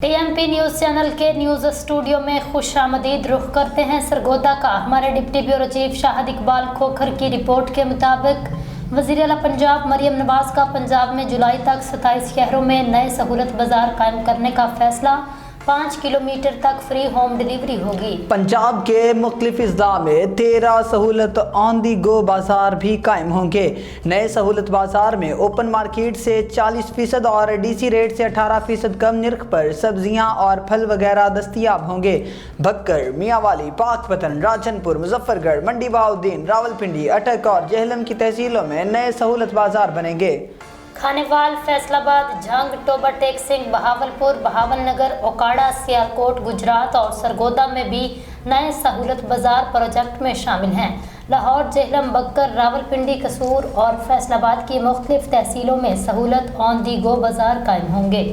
TMP news channel के news studio में खुशामदीद रुख करते हैं सरगोदा का। हमारे deputy bureau chief Shahid Iqbal Khokhar की रिपोर्ट के मुताबिक वज़ीर आला पंजाब मरियम नवाज़ का पंजाब में जुलाई तक 27 शहरों में नए सहूलत बाज़ार कायम करने का फैसला। 5 किलोमीटर तक फ्री होम डिलीवरी होगी। पंजाब के मुख्तलिफ अजला में 13 सहूलत ऑन दी गो बाजार भी कायम होंगे। नए सहूलत बाजार में ओपन मार्केट से 40% और DC रेट से 18% कम निर्ख पर सब्जियां और फल वगैरह दस्तियाब होंगे। भक्कर, मियांवाली, पाकपतन, राजनपुर, मुजफ्फरगढ़, मंडी बहाउद्दीन, रावलपिंडी, अटक और जेहलम की तहसीलों में नए सहूलत बाजार बनेंगे। खानेवाल, फैसलाबाद, झंग, टोबा टेक सिंह, बहावलपुर, बहावलनगर, ओकाड़ा, सियालकोट, गुजरात और सरगोदा में भी नए सहूलत बाजार प्रोजेक्ट में शामिल हैं। लाहौर, जेहलम, बक्कर, रावलपिंडी, कसूर और फैसलाबाद की मुख्तलिफ तहसीलों में सहूलत ऑन दी गो बाजार कायम होंगे।